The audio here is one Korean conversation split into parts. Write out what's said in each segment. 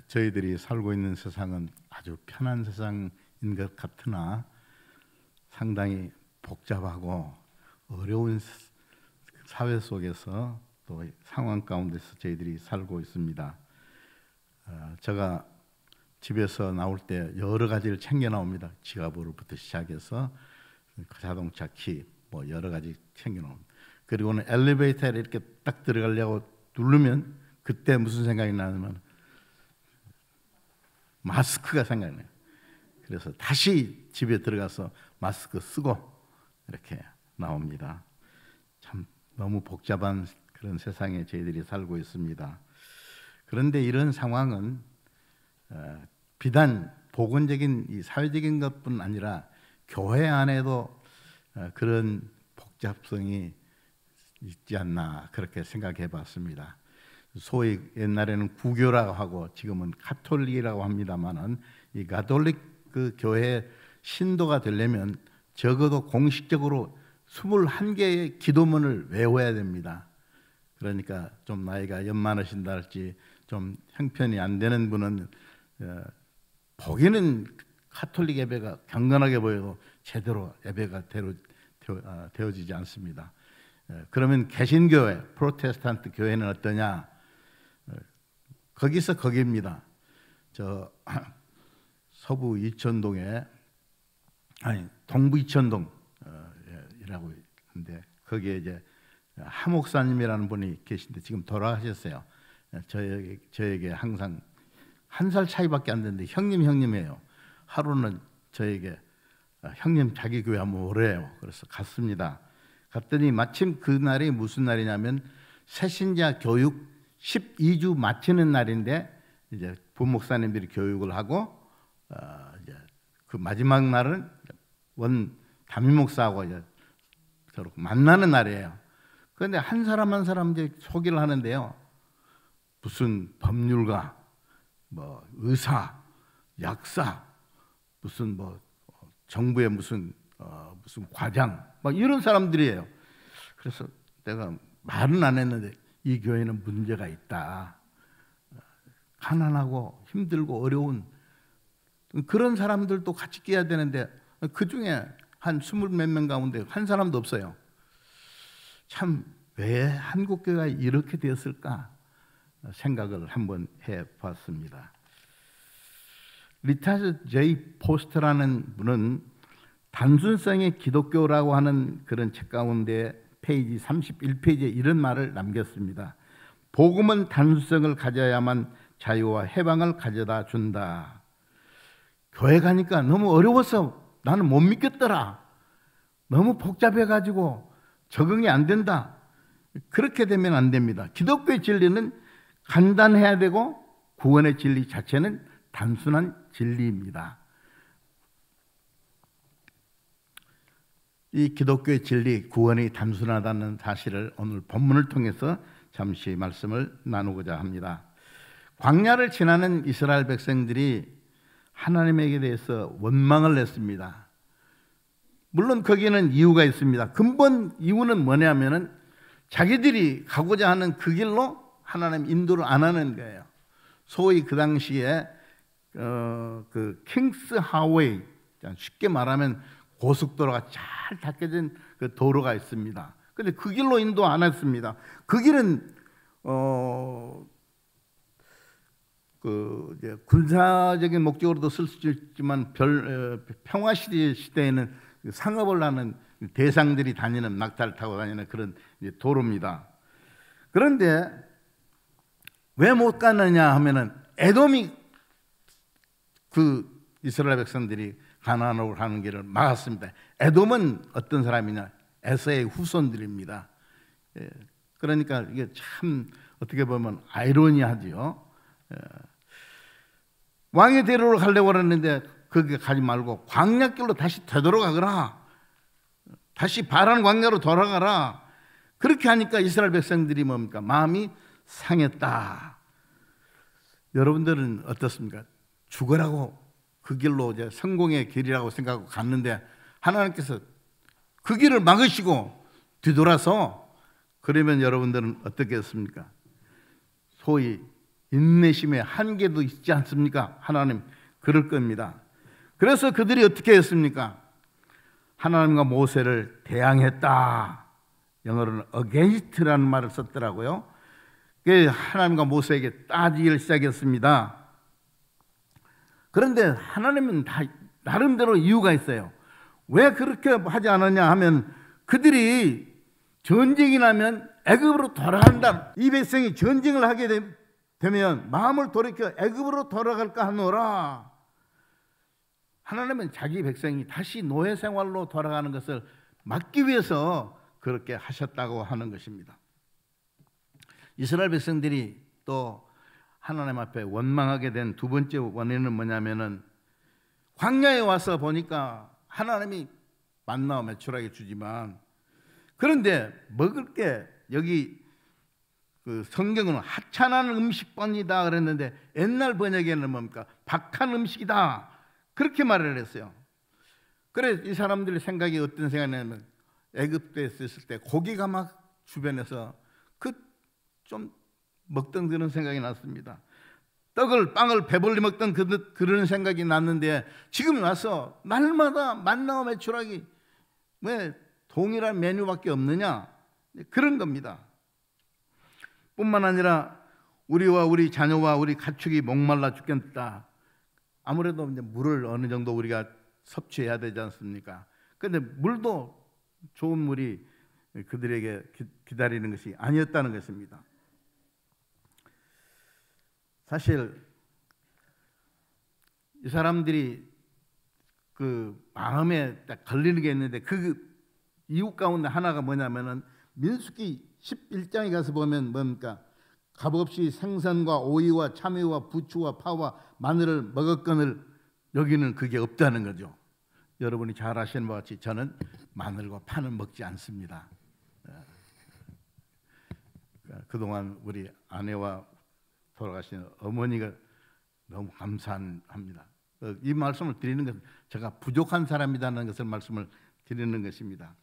저희들이 살고 있는 세상은 아주 편한 세상인 것 같으나 상당히 복잡하고 어려운 사회 속에서 또 상황 가운데서 저희들이 살고 있습니다. 제가 집에서 나올 때 여러 가지를 챙겨 나옵니다. 지갑으로부터 시작해서 자동차 키, 뭐 여러 가지 챙겨 나옵니다. 그리고는 엘리베이터에 이렇게 딱 들어가려고 누르면 그때 무슨 생각이 나냐면 마스크가 생각나요. 그래서 다시 집에 들어가서 마스크 쓰고 이렇게 나옵니다. 참 너무 복잡한 그런 세상에 저희들이 살고 있습니다. 그런데 이런 상황은 비단 복음적인 이 사회적인 것뿐 아니라 교회 안에도 그런 복잡성이 있지 않나 그렇게 생각해 봤습니다. 소위 옛날에는 구교라고 하고 지금은 가톨릭이라고 합니다만은 이 가톨릭 그 교회 신도가 되려면 적어도 공식적으로 21개의 기도문을 외워야 됩니다. 그러니까 좀 나이가 연만하신다 할지 좀 형편이 안 되는 분은 보기는 가톨릭 예배가 경건하게 보여도 제대로 예배가 되어지지 않습니다. 그러면 개신교회, 프로테스탄트 교회는 어떠냐? 거기서 거기입니다. 저 서부 이천동에 동부 이천동이라고 있는데 거기에 이제 하 목사님이라는 분이 계신데 지금 돌아가셨어요. 저에게 항상 한 살 차이밖에 안 되는데 형님이에요. 하루는 저에게 형님 자기 교회 한번 오래요. 그래서 갔습니다. 갔더니 마침 그날이 무슨 날이냐면 새신자 교육 12주 마치는 날인데 이제 부목사님들이 교육을 하고 이제 그 마지막 날은 원 담임 목사하고 이제 서로 만나는 날이에요. 그런데 한 사람 한 사람 이제 소개를 하는데요. 무슨 법률가, 뭐 의사, 약사, 무슨 뭐 정부의 무슨 과장, 막 이런 사람들이에요. 그래서 내가 말은 안 했는데 이 교회는 문제가 있다. 가난하고 힘들고 어려운 그런 사람들도 같이 끼야 되는데 그 중에 한 20몇 명 가운데 한 사람도 없어요. 참 왜 한국교회가 이렇게 되었을까 생각을 한번 해봤습니다. 리차드 제이 포스터라는 분은 단순성의 기독교라고 하는 그런 책 가운데 페이지 31페이지에 이런 말을 남겼습니다. 복음은 단순성을 가져야만 자유와 해방을 가져다 준다. 교회 가니까 너무 어려워서 나는 못 믿겠더라. 너무 복잡해가지고 적응이 안 된다. 그렇게 되면 안 됩니다. 기독교의 진리는 간단해야 되고 구원의 진리 자체는 단순한 진리입니다. 이 기독교의 진리, 구원이 단순하다는 사실을 오늘 본문을 통해서 잠시 말씀을 나누고자 합니다. 광야를 지나는 이스라엘 백성들이 하나님에게 대해서 원망을 냈습니다. 물론 거기에는 이유가 있습니다. 근본 이유는 뭐냐면은 자기들이 가고자 하는 그 길로 하나님 인도를 안 하는 거예요. 소위 그 당시에 그 킹스 하웨이, 쉽게 말하면 고속도로가 잘 닦여진 그 도로가 있습니다. 그런데 그 길로 인도 안 했습니다. 그 길은 이제 군사적인 목적으로도 쓸 수 있지만 평화 시대에는 상업을 하는 대상들이 다니는 낙타를 타고 다니는 그런 도로입니다. 그런데 왜 못 가느냐 하면은 에돔이 그 이스라엘 백성들이 가나안으로 가는 길을 막았습니다. 에돔은 어떤 사람이냐? 에서의 후손들입니다. 그러니까 이게 참 어떻게 보면 아이러니하지요. 왕의 대로로 가려고 하는데 거기 가지 말고 광야길로 다시 되돌아가거라. 다시 바란 광야로 돌아가라. 그렇게 하니까 이스라엘 백성들이 뭡니까? 마음이 상했다. 여러분들은 어떻습니까? 죽으라고 그 길로 이제 성공의 길이라고 생각하고 갔는데 하나님께서 그 길을 막으시고 뒤돌아서 그러면 여러분들은 어떻겠습니까? 소위 인내심에 한계도 있지 않습니까? 하나님 그럴 겁니다. 그래서 그들이 어떻게 했습니까? 하나님과 모세를 대항했다. 영어로는 against라는 말을 썼더라고요. 하나님과 모세에게 따지기를 시작했습니다. 그런데 하나님은 다 나름대로 이유가 있어요. 왜 그렇게 하지 않았냐 하면 그들이 전쟁이 나면 애굽으로 돌아간다. 이 백성이 전쟁을 하게 되면 마음을 돌이켜 애굽으로 돌아갈까 하노라. 하나님은 자기 백성이 다시 노예 생활로 돌아가는 것을 막기 위해서 그렇게 하셨다고 하는 것입니다. 이스라엘 백성들이 또 하나님 앞에 원망하게 된 두 번째 원인은 뭐냐면은 광야에 와서 보니까 하나님이 만나와 메추라기 주지만 그런데 먹을 게 여기 그 성경은 하찮은 음식뿐이다 그랬는데 옛날 번역에는 뭡니까? 박한 음식이다 그렇게 말을 했어요. 그래 이 사람들의 생각이 어떤 생각이냐면 애굽에 있을 때 고기가 막 주변에서 좀 먹던 그런 생각이 났습니다. 빵을 배불리 먹던 그런 생각이 났는데 지금 와서 날마다 만나와 메추라기 왜 동일한 메뉴밖에 없느냐 그런 겁니다. 뿐만 아니라 우리와 우리 자녀와 우리 가축이 목말라 죽겠다. 아무래도 이제 물을 어느 정도 우리가 섭취해야 되지 않습니까? 그런데 물도 좋은 물이 그들에게 기다리는 것이 아니었다는 것입니다. 사실 이 사람들이 그 마음에 딱 걸리는 게 있는데 그 이유 가운데 하나가 뭐냐면은 민수기 11장에 가서 보면 뭡니까? 값없이 생선과 오이와 참외와 부추와 파와 마늘을 먹었거늘 여기는 그게 없다는 거죠. 여러분이 잘 아시는 것 같이 저는 마늘과 파는 먹지 않습니다. 그동안 우리 아내와 돌아가신 어머니가 너무 감사합니다. 이 말씀을 드리는 것은 제가 부족한 사람이라는 것을 말씀을 드리는 것입니다.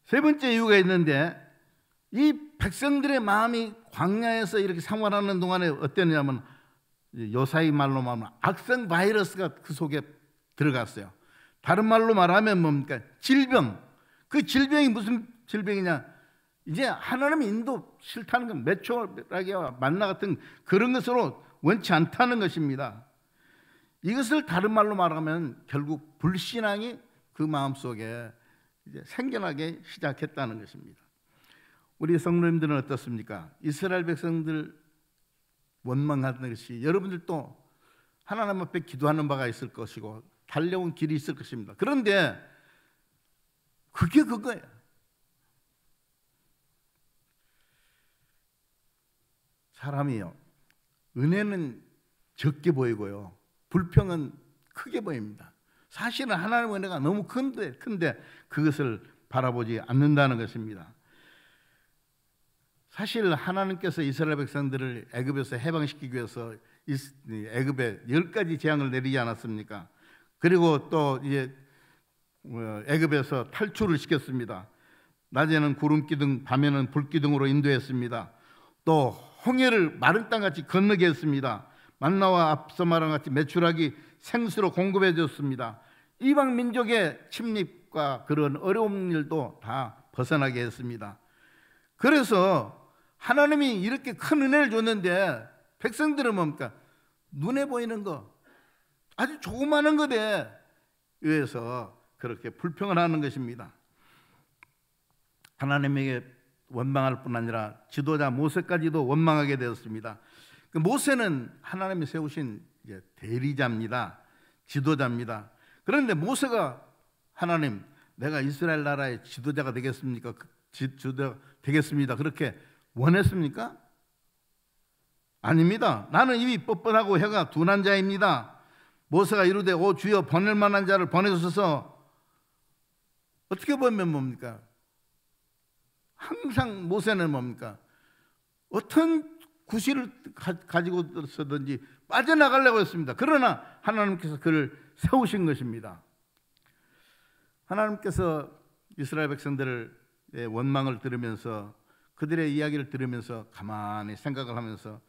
세 번째 이유가 있는데 이 백성들의 마음이 광야에서 이렇게 생활하는 동안에 어땠냐면 요사이 말로 말하면 악성 바이러스가 그 속에 들어갔어요. 다른 말로 말하면 뭡니까? 질병. 그 질병이 무슨 질병이냐? 이제 하나님 인도 싫다는 건 메추라기와 만나 같은 그런 것으로 원치 않다는 것입니다. 이것을 다른 말로 말하면 결국 불신앙이 그 마음속에 이제 생겨나게 시작했다는 것입니다. 우리 성도님들은 어떻습니까? 이스라엘 백성들 원망하는 것이 여러분들도 하나님 앞에 기도하는 바가 있을 것이고 달려온 길이 있을 것입니다. 그런데 그게 그거예요. 사람이요, 은혜는 적게 보이고요 불평은 크게 보입니다. 사실은 하나님의 은혜가 너무 큰데 그것을 바라보지 않는다는 것입니다. 사실 하나님께서 이스라엘 백성들을 애굽에서 해방시키기 위해서 애굽에 10가지 재앙을 내리지 않았습니까? 그리고 또 이제 애굽에서 탈출을 시켰습니다. 낮에는 구름기둥, 밤에는 불기둥으로 인도했습니다. 또 홍해를 마른 땅같이 건너게 했습니다. 만나와 앞서 말한 같이 메추라기 생수로 공급해 줬습니다. 이방 민족의 침입과 그런 어려운 일도 다 벗어나게 했습니다. 그래서 하나님이 이렇게 큰 은혜를 줬는데 백성들은 뭡니까? 눈에 보이는 거 아주 조그마한 것에 의해서 그렇게 불평을 하는 것입니다. 하나님에게 원망할 뿐 아니라 지도자 모세까지도 원망하게 되었습니다. 모세는 하나님이 세우신 대리자입니다. 지도자입니다. 그런데 모세가 하나님, 내가 이스라엘 나라의 지도자가 되겠습니까? 지도자 되겠습니다. 그렇게 원했습니까? 아닙니다. 나는 입이 뻣뻣하고 혀가 둔한 자입니다. 모세가 이르되 오 주여 보낼 만한 자를 보내주소서. 어떻게 보면 뭡니까? 항상 모세는 뭡니까? 어떤 구실을 가지고서든지 빠져나가려고 했습니다. 그러나 하나님께서 그를 세우신 것입니다. 하나님께서 이스라엘 백성들의 원망을 들으면서 그들의 이야기를 들으면서 가만히 생각을 하면서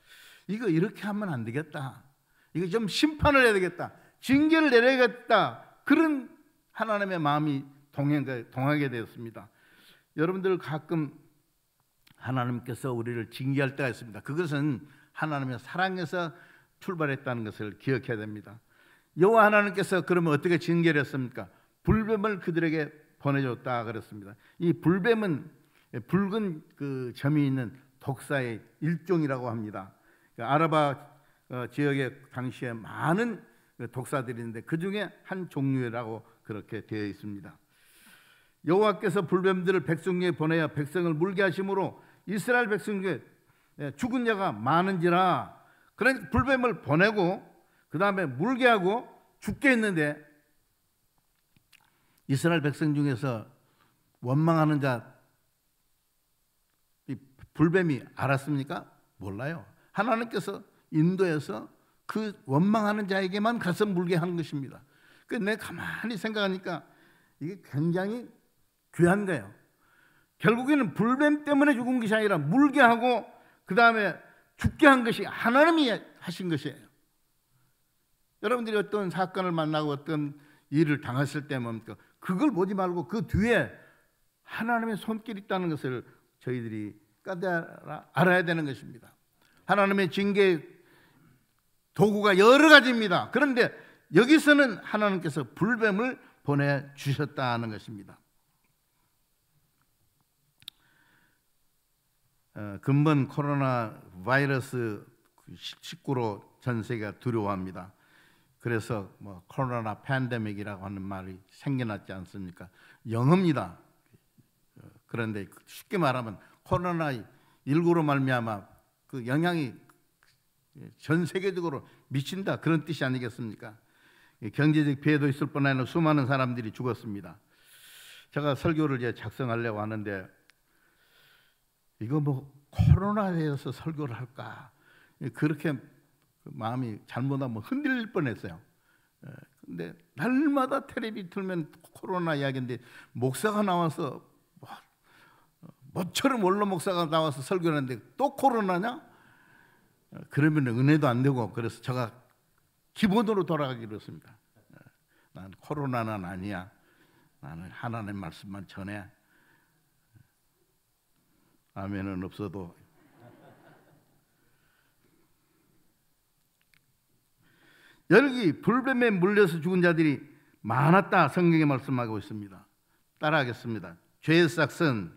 이거 이렇게 하면 안 되겠다, 이거 좀 심판을 해야 되겠다, 징계를 내려야겠다, 그런 하나님의 마음이 동하게 되었습니다. 여러분들 가끔 하나님께서 우리를 징계할 때가 있습니다. 그것은 하나님의 사랑에서 출발했다는 것을 기억해야 됩니다. 여호와 하나님께서 그러면 어떻게 징계를 했습니까? 불뱀을 그들에게 보내줬다 그랬습니다. 이 불뱀은 붉은 그 점이 있는 독사의 일종이라고 합니다. 아라바 지역에 당시에 많은 독사들이 있는데 그 중에 한 종류라고 그렇게 되어 있습니다. 여호와께서 불뱀들을 백성에게 보내어 백성을 물게 하심으로 이스라엘 백성 중에 죽은 자가 많은지라. 그러니까 불뱀을 보내고 그 다음에 물게 하고 죽게 했는데 이스라엘 백성 중에서 원망하는 자, 이 불뱀이 알았습니까? 몰라요. 하나님께서 인도해서 그 원망하는 자에게만 가서 물게 하는 것입니다. 그래서 내가 가만히 생각하니까 이게 굉장히 귀한 거예요. 결국에는 불뱀 때문에 죽은 것이 아니라 물게 하고 그 다음에 죽게 한 것이 하나님이 하신 것이에요. 여러분들이 어떤 사건을 만나고 어떤 일을 당했을 때 뭡니까? 그걸 보지 말고 그 뒤에 하나님의 손길이 있다는 것을 저희들이 알아야 되는 것입니다. 하나님의 징계 도구가 여러 가지입니다. 그런데 여기서는 하나님께서 불뱀을 보내주셨다는 것입니다. 근본 코로나 바이러스 19로 전 세계가 두려워합니다. 그래서 뭐 코로나 팬데믹이라고 하는 말이 생겨났지 않습니까? 영어입니다. 그런데 쉽게 말하면 코로나 19로 말미암아 그 영향이 전 세계적으로 미친다, 그런 뜻이 아니겠습니까? 경제적 피해도 있을 뿐 아니라 수많은 사람들이 죽었습니다. 제가 설교를 이제 작성하려고 하는데 이거 뭐 코로나에 대해서 설교를 할까, 그렇게 마음이 잘못하면 흔들릴 뻔했어요. 근데 날마다 텔레비 틀면 코로나 이야기인데 목사가 나와서 모처럼 원로 목사가 나와서 설교를 하는데 또 코로나냐? 그러면 은혜도 안 되고, 그래서 제가 기본으로 돌아가기로 했습니다. 난 코로나는 아니야. 나는 하나님 말씀만 전해. 아멘은 없어도. 여기 불뱀에 물려서 죽은 자들이 많았다 성경에 말씀하고 있습니다. 따라하겠습니다. 죄의 삭은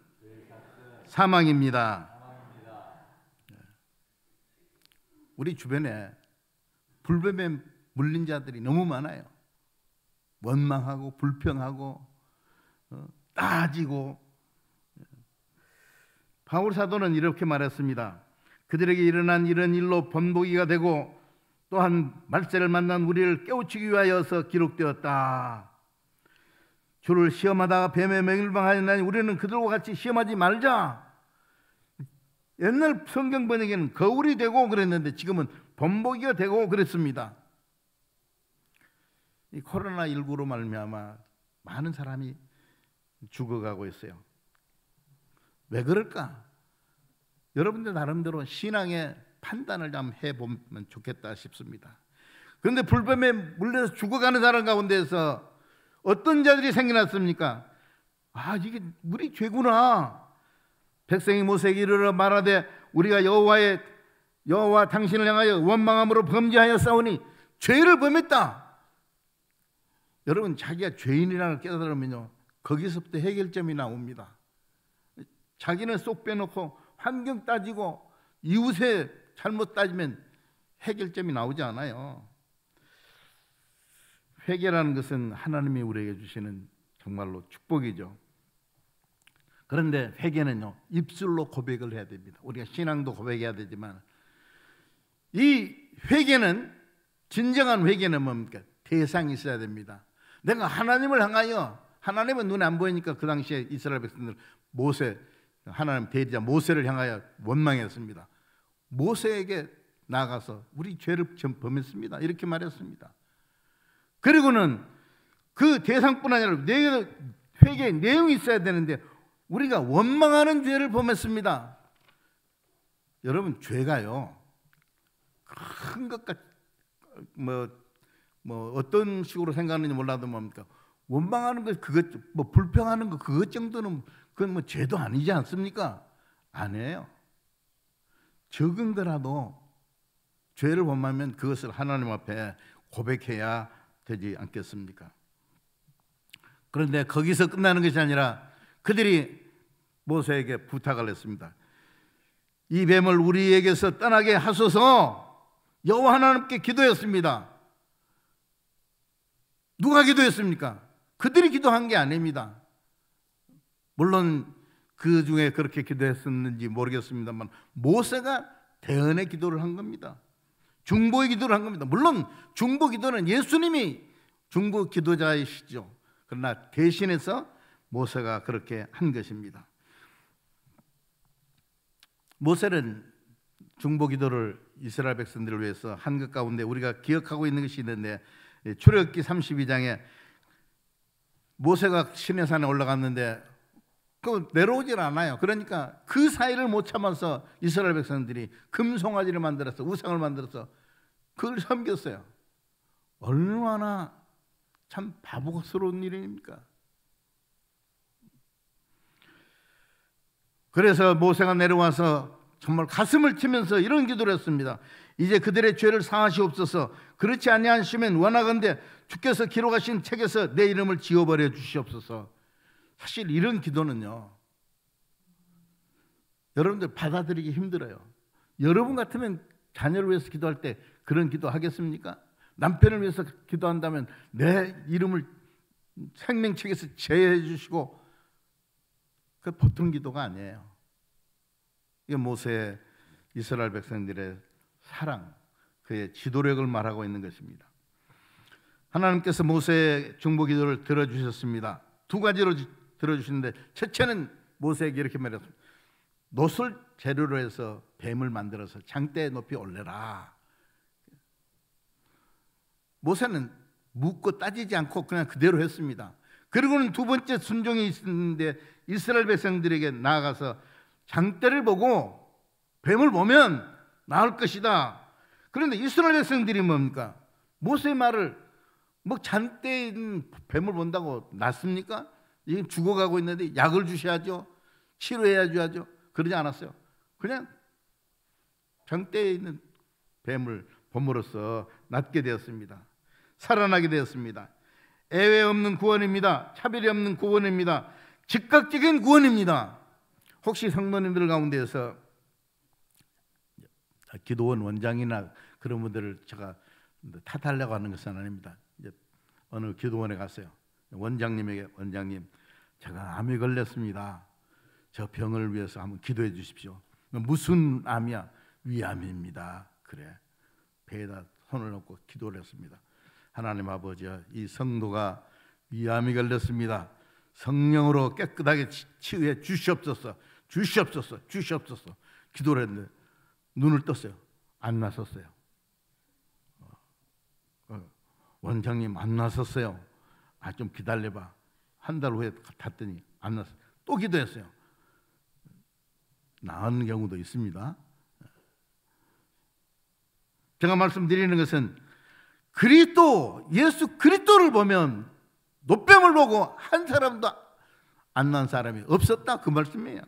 사망입니다. 우리 주변에 불뱀에 물린 자들이 너무 많아요. 원망하고 불평하고 따지고. 바울 사도는 이렇게 말했습니다. 그들에게 일어난 이런 일로 번복이가 되고 또한 말세를 만난 우리를 깨우치기 위하여서 기록되었다. 주를 시험하다가 뱀에 맹일방하였나니 우리는 그들과 같이 시험하지 말자. 옛날 성경 번역에는 거울이 되고 그랬는데 지금은 번복이가 되고 그랬습니다. 이 코로나19로 말미암아 많은 사람이 죽어가고 있어요. 왜 그럴까? 여러분들 나름대로 신앙의 판단을 좀 해보면 좋겠다 싶습니다. 그런데 불뱀에 물려서 죽어가는 사람 가운데서 어떤 자들이 생겨났습니까? 아, 이게 우리 죄구나. 백성이 모세에게 이르러 말하되 우리가 여호와 당신을 향하여 원망함으로 범죄하여 싸우니 죄를 범했다. 여러분, 자기가 죄인이라는 걸 깨달으면요, 거기서부터 해결점이 나옵니다. 자기는 쏙 빼놓고 환경 따지고 이웃의 잘못 따지면 해결점이 나오지 않아요. 회개라는 것은 하나님이 우리에게 주시는 정말로 축복이죠. 그런데 회개는요, 입술로 고백을 해야 됩니다. 우리가 신앙도 고백해야 되지만 이 회개는, 진정한 회개는 뭡니까? 대상이 있어야 됩니다. 내가 하나님을 향하여, 하나님은 눈에 안 보이니까 그 당시에 이스라엘 백성들 하나님 대리자 모세를 향하여 원망했습니다. 모세에게 나가서 우리 죄를 범했습니다, 이렇게 말했습니다. 그리고는 그 대상뿐 아니라 회개의 내용이 있어야 되는데 우리가 원망하는 죄를 범했습니다. 여러분 죄가요 큰 것같 뭐 어떤 식으로 생각하는지 몰라도 뭡니까? 원망하는 거 그것 뭐 불평하는 거 그것 정도는 그건 뭐 죄도 아니지 않습니까? 아니에요. 적은 거라도 죄를 범하면 그것을 하나님 앞에 고백해야 되지 않겠습니까? 그런데 거기서 끝나는 것이 아니라 그들이 모세에게 부탁을 했습니다. 이 뱀을 우리에게서 떠나게 하소서. 여호와 하나님께 기도했습니다. 누가 기도했습니까? 그들이 기도한 게 아닙니다. 물론 그 중에 그렇게 기도했었는지 모르겠습니다만 모세가 대언의 기도를 한 겁니다. 중보의 기도를 한 겁니다. 물론 중보 기도는 예수님이 중보 기도자이시죠. 그러나 대신해서 모세가 그렇게 한 것입니다. 모세는 중보 기도를 이스라엘 백성들을 위해서 한 것 가운데 우리가 기억하고 있는 것이 있는데, 출애굽기 32장에 모세가 시내산에 올라갔는데 그 내려오질 않아요. 그러니까 그 사이를 못 참아서 이스라엘 백성들이 금송아지를 만들어서 우상을 만들어서 그걸 섬겼어요. 얼마나 참 바보스러운 일입니까? 그래서 모세가 내려와서 정말 가슴을 치면서 이런 기도를 했습니다. 이제 그들의 죄를 사하시옵소서. 그렇지 아니하시면 원하건대 주께서 기록하신 책에서 내 이름을 지워버려 주시옵소서. 사실 이런 기도는요, 여러분들 받아들이기 힘들어요. 여러분 같으면 자녀를 위해서 기도할 때 그런 기도 하겠습니까? 남편을 위해서 기도한다면 내 이름을 생명책에서 제외해 주시고, 그 보통 기도가 아니에요. 이게 모세의 이스라엘 백성들의 사랑, 그의 지도력을 말하고 있는 것입니다. 하나님께서 모세의 중보 기도를 들어주셨습니다. 두 가지로 들어주시는데, 첫째는 모세에게 이렇게 말했습니다. 놋을 재료로 해서 뱀을 만들어서 장대에 높이 올려라. 모세는 묻고 따지지 않고 그냥 그대로 했습니다. 그리고는 두 번째 순종이 있었는데, 이스라엘 백성들에게 나아가서 장대를 보고 뱀을 보면 나을 것이다. 그런데 이스라엘 백성들이 뭡니까? 모세의 말을 뭐 장대에 있는 뱀을 본다고 낫습니까? 이게 죽어가고 있는데 약을 주셔야죠. 치료해야죠. 그러지 않았어요. 그냥 장대에 있는 뱀을 봄으로써 낫게 되었습니다. 살아나게 되었습니다. 애외 없는 구원입니다. 차별이 없는 구원입니다. 즉각적인 구원입니다. 혹시 성도님들 가운데에서 기도원 원장이나 그런 분들을 제가 탓하려고 하는 것은 아닙니다. 이제 어느 기도원에 갔어요. 원장님에게, 원장님, 제가 암이 걸렸습니다. 저 병을 위해서 한번 기도해 주십시오. 무슨 암이야? 위암입니다. 그래. 배에다 손을 얹고 기도를 했습니다. 하나님 아버지야, 이 성도가 위암이 걸렸습니다. 성령으로 깨끗하게 치유해 주시옵소서. 주시옵소서. 주시옵소서. 기도를 했는데 눈을 떴어요. 안 나섰어요. 원장님 안 나섰어요. 좀 기다려봐. 한 달 후에 갔더니 안 나섰어요. 또 기도했어요. 나은 경우도 있습니다. 제가 말씀드리는 것은 그리스도, 예수 그리스도를 보면 노뱀을 보고 한 사람도 안 난 사람이 없었다, 그 말씀이에요.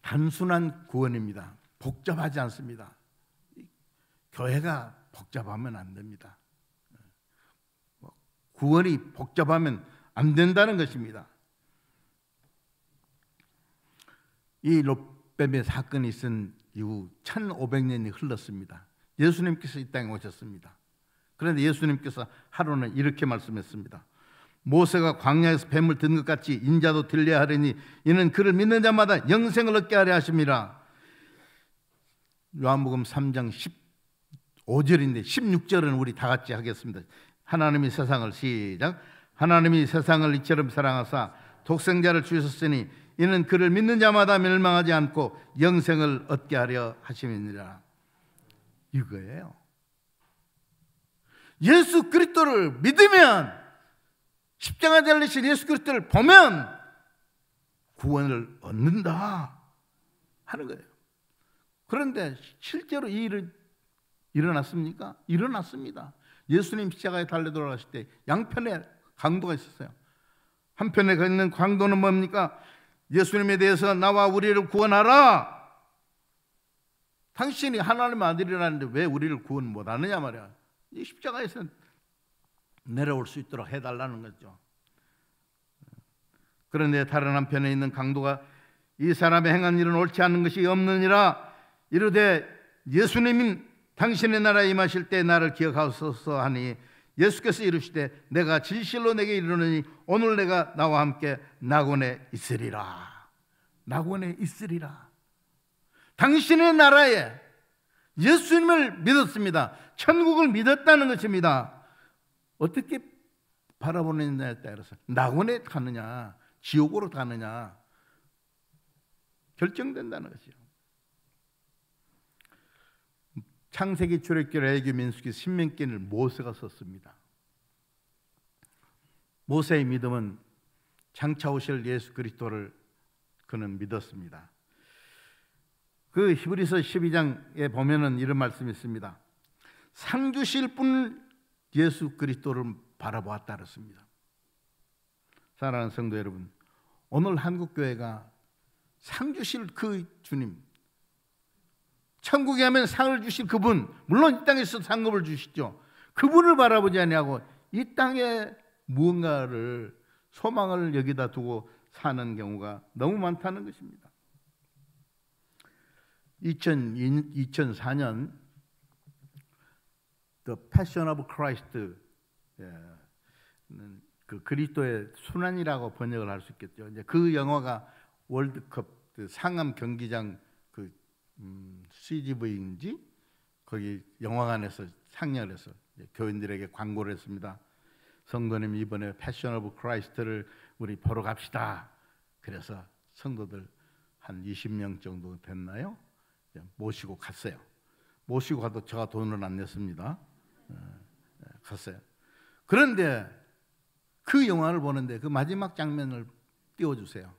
단순한 구원입니다. 복잡하지 않습니다. 교회가 복잡하면 안 됩니다. 구원이 복잡하면 안 된다는 것입니다. 이 롯뱀의 사건이 있은 이후 1500년이 흘렀습니다. 예수님께서 이 땅에 오셨습니다. 그런데 예수님께서 하루는 이렇게 말씀했습니다. 모세가 광야에서 뱀을 든 것 같이 인자도 들려야 하리니 이는 그를 믿는 자마다 영생을 얻게 하려 하심이라. 요한복음 3장 15절인데 16절은 우리 다 같이 하겠습니다. 하나님이 세상을, 시작, 하나님이 세상을 이처럼 사랑하사 독생자를 주셨으니 이는 그를 믿는 자마다 멸망하지 않고 영생을 얻게 하려 하심이니라. 이거예요. 예수 그리스도를 믿으면, 십자가 달리신 예수 그리스도를 보면 구원을 얻는다 하는 거예요. 그런데 실제로 이 일은 일어났습니까? 일어났습니다. 예수님 십자가에 달려 돌아가실 때 양편에 강도가 있었어요. 한편에 있는 강도는 뭡니까? 예수님에 대해서 나와 우리를 구원하라. 당신이 하나님의 아들이라는데 왜 우리를 구원 못하느냐 말이야. 이 십자가에서 내려올 수 있도록 해달라는 거죠. 그런데 다른 한편에 있는 강도가 이 사람의 행한 일은 옳지 않은 것이 없느니라 이르되 예수님은 당신의 나라에 임하실 때 나를 기억하소서 하니 예수께서 이르시되 내가 진실로 내게 이르노니 오늘 내가 나와 함께 낙원에 있으리라. 낙원에 있으리라. 당신의 나라에 예수님을 믿었습니다. 천국을 믿었다는 것입니다. 어떻게 바라보느냐에 따라서 낙원에 가느냐 지옥으로 가느냐 결정된다는 것이죠. 창세기, 출애굽기, 레위기, 민수기, 신명기를 모세가 썼습니다. 모세의 믿음은 장차 오실 예수 그리스도를 그는 믿었습니다. 그 히브리서 12장에 보면은 이런 말씀이 있습니다. 상 주실 분 예수 그리스도를 바라보았다 그랬습니다. 사랑하는 성도 여러분, 오늘 한국교회가 상 주실 그 주님, 천국에 하면 상을 주실 그분, 물론 이 땅에서 상급을 주시죠. 그분을 바라보지 아니하고 이 땅에 무언가를 소망을 여기다 두고 사는 경우가 너무 많다는 것입니다. 2004년 The Passion of Christ, 그 그리스도의 순환이라고 번역을 할 수 있겠죠. 이제 그 영화가 월드컵 그 상암 경기장 그 CGV인지 거기 영화관에서 상영을 해서 교인들에게 광고를 했습니다. 성도님 이번에 패션 오브 크라이스트를 우리 보러 갑시다. 그래서 성도들 한 20명 정도 됐나요? 모시고 갔어요. 모시고 가도 제가 돈을 안 냈습니다. 갔어요. 그런데 그 영화를 보는데 그 마지막 장면을 띄워주세요.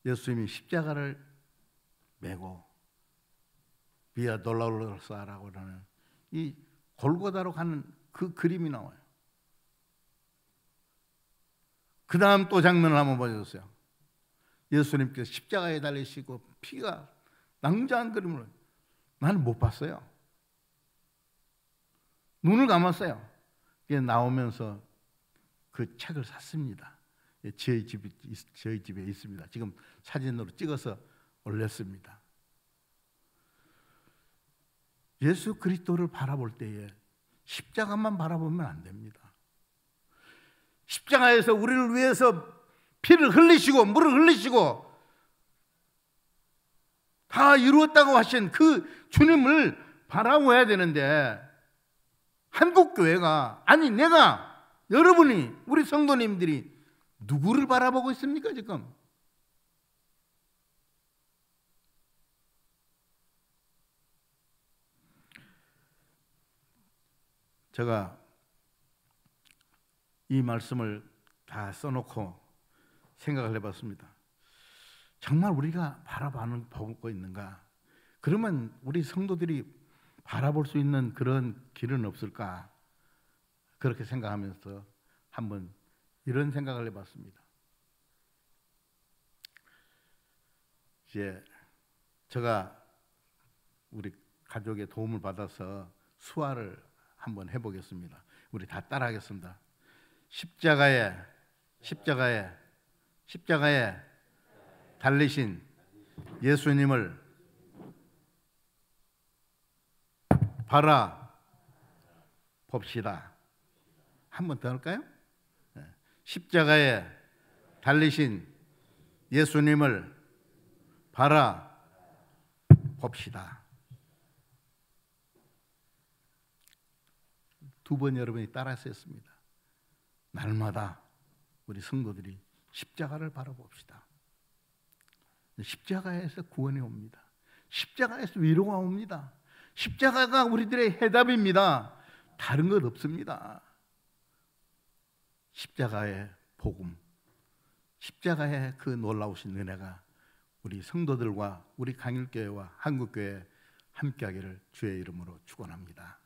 예수님이 십자가를 메고 비아 돌로로사라고 하는 이 골고다로 가는 그 그림이 나와요. 그 다음 또 장면을 한번 보여주세요. 예수님께서 십자가에 달리시고 피가 낭자한 그림을 나는 못 봤어요. 눈을 감았어요. 나오면서 그 책을 샀습니다. 저희 집에 있습니다. 지금 사진으로 찍어서 올렸습니다. 예수 그리스도를 바라볼 때에 십자가만 바라보면 안 됩니다. 십자가에서 우리를 위해서 피를 흘리시고 물을 흘리시고 다 이루었다고 하신 그 주님을 바라봐야 되는데 한국교회가 아니 내가 여러분이 우리 성도님들이 누구를 바라보고 있습니까 지금? 제가 이 말씀을 다 써놓고 생각을 해봤습니다. 정말 우리가 바라보고 있는가? 그러면 우리 성도들이 바라볼 수 있는 그런 길은 없을까? 그렇게 생각하면서 한번 이런 생각을 해봤습니다. 이제 제가 우리 가족의 도움을 받아서 수화를 한번 해보겠습니다. 우리 다 따라하겠습니다. 십자가에 달리신 예수님을 바라봅시다. 한 번 더 할까요? 십자가에 달리신 예수님을 바라봅시다. 두 번 여러분이 따라서 했습니다. 날마다 우리 성도들이 십자가를 바라봅시다. 십자가에서 구원이 옵니다. 십자가에서 위로가 옵니다. 십자가가 우리들의 해답입니다. 다른 것 없습니다. 십자가의 복음, 십자가의 그 놀라우신 은혜가 우리 성도들과 우리 강일교회와 한국교회 함께하기를 주의 이름으로 축원합니다.